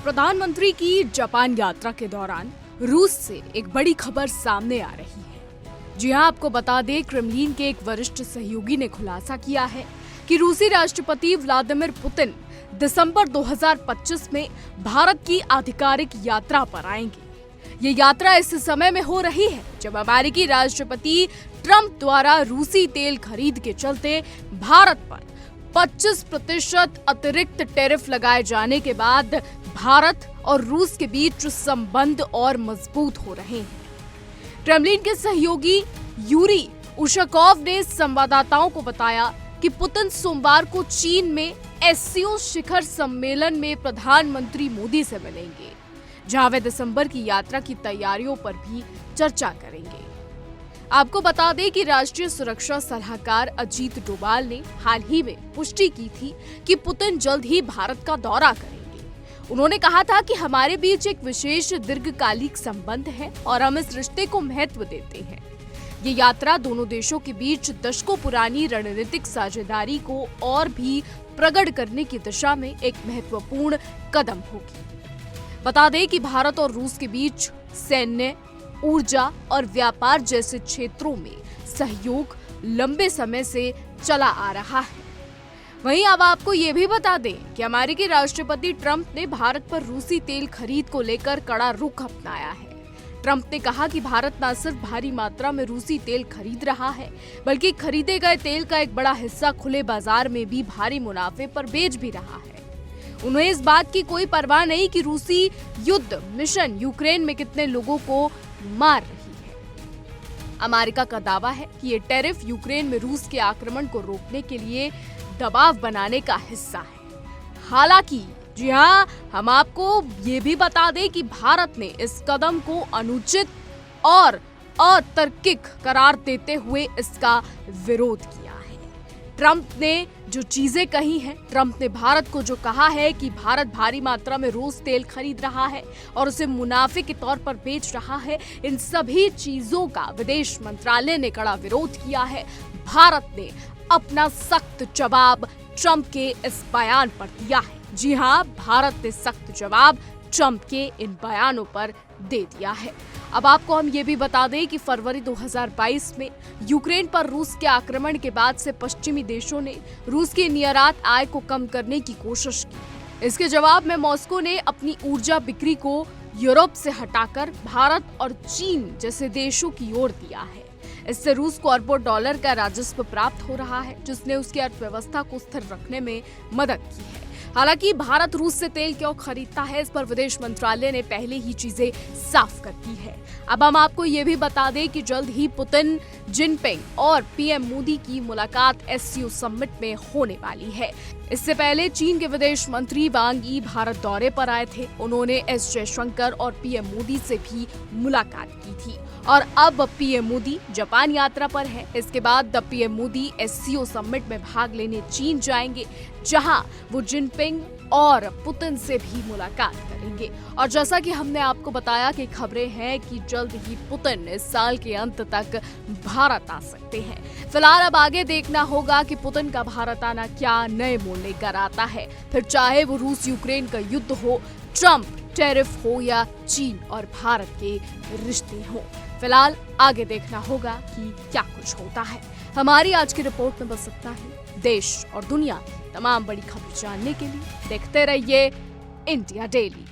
प्रधानमंत्री की जापान यात्रा के दौरान रूस से एक बड़ी खबर सामने आ रही है। जी हां, आपको बता दें, क्रेमलिन के एक वरिष्ठ सहयोगी ने खुलासा किया है कि रूसी राष्ट्रपति व्लादिमीर पुतिन दिसंबर 2025 में भारत की आधिकारिक यात्रा पर आएंगे। ये यात्रा इस समय में हो रही है जब अमेरिकी राष्ट्रपति ट्रंप द्वारा रूसी तेल खरीद के चलते भारत पर 25% अतिरिक्त टैरिफ लगाए जाने के बाद भारत और रूस के बीच संबंध और मजबूत हो रहे हैं। क्रेमलिन के सहयोगी यूरी उशाकोव ने संवाददाताओं को बताया कि पुतिन सोमवार को चीन में एससीओ शिखर सम्मेलन में प्रधानमंत्री मोदी से मिलेंगे, जहां वे दिसंबर की यात्रा की तैयारियों पर भी चर्चा करेंगे। आपको बता दें कि राष्ट्रीय सुरक्षा सलाहकार अजीत डोभाल ने हाल ही में पुष्टि की थी कि पुतिन जल्द ही भारत का दौरा करेंगे। उन्होंने कहा था कि हमारे बीच एक विशेष दीर्घकालिक संबंध है और हम इस रिश्ते को महत्व देते हैं। ये यात्रा दोनों देशों के बीच दशकों पुरानी रणनीतिक साझेदारी को और भी प्रकट करने की दिशा में एक महत्वपूर्ण कदम होगी। बता दें कि भारत और रूस के बीच सैन्य, ऊर्जा और व्यापार जैसे क्षेत्रों में सहयोग लंबे समय से चला आ रहा है। वहीं अब आपको ये भी बता दें कि अमेरिकी राष्ट्रपति ट्रंप ने भारत पर रूसी तेल खरीद को लेकर कड़ा रुख अपनाया है। ट्रंप ने कहा कि भारत न सिर्फ भारी मात्रा में रूसी तेल खरीद रहा है, बल्कि खरीदे गए तेल का एक बड़ा हिस्सा खुले बाजार में भी भारी मुनाफे पर बेच भी रहा है। उन्हें इस बात की कोई परवाह नहीं कि रूसी युद्ध मिशन यूक्रेन में कितने लोगों को मार रही है। अमेरिका का दावा है कि ये टैरिफ यूक्रेन में रूस के आक्रमण को रोकने के लिए दबाव बनाने का हिस्सा है। हालांकि जी हां, हम आपको ये भी बता दें कि भारत ने इस कदम को अनुचित और अतार्किक करार देते हुए इसका विरोध किया है। ट्रंप ने जो चीजें कही हैं, ट्रंप ने भारत को जो कहा है कि भारत भारी मात्रा में रूस तेल खरीद रहा है और उसे मुनाफे के तौर पर बेच रहा है, इन सभी चीजों का विदेश मंत्रालय ने कड़ा विरोध किया है। भारत ने अपना सख्त जवाब ट्रंप के इस बयान पर दिया है। जी हां, भारत ने सख्त जवाब ट्रंप के इन बयानों पर दे दिया है। अब आपको हम ये भी बता दें कि फरवरी 2022 में यूक्रेन पर रूस के आक्रमण के बाद से पश्चिमी देशों ने रूस की निर्यात आय को कम करने की कोशिश की। इसके जवाब में मॉस्को ने अपनी ऊर्जा बिक्री को यूरोप से हटाकर भारत और चीन जैसे देशों की ओर दिया है। इससे रूस को अरबों डॉलर का राजस्व प्राप्त हो रहा है, जिसने उसकी अर्थव्यवस्था को स्थिर रखने में मदद की है। हालांकि भारत रूस से तेल क्यों खरीदता है, इस पर विदेश मंत्रालय ने पहले ही चीजें साफ कर दी है। अब हम आपको ये भी बता दें कि जल्द ही पुतिन, जिनपिंग और पीएम मोदी की मुलाकात एससीओ समिट में होने वाली है। इससे पहले चीन के विदेश मंत्री वांग यी भारत दौरे पर आए थे। उन्होंने एस जयशंकर और पीएम मोदी से भी मुलाकात की थी और अब पीएम मोदी जापान यात्रा पर है। इसके बाद पीएम मोदी एससीओ समिट में भाग लेने चीन जाएंगे, जहां वो जिनपिंग और पुतिन से भी मुलाकात करेंगे। और जैसा कि हमने आपको बताया कि खबरें हैं कि जल्द ही पुतिन इस साल के अंत तक भारत आ सकते हैं। फिलहाल अब आगे देखना होगा कि पुतिन का भारत आना क्या नए मोड़ लेकर आता है। फिर चाहे वो रूस यूक्रेन का युद्ध हो, ट्रंप टैरिफ हो या चीन और भारत के रिश्ते हो। फिलहाल आगे देखना होगा कि क्या कुछ होता है। हमारी आज की रिपोर्ट में बस इतना ही। देश और दुनिया की तमाम बड़ी खबर जानने के लिए देखते रहिए इंडिया डेली।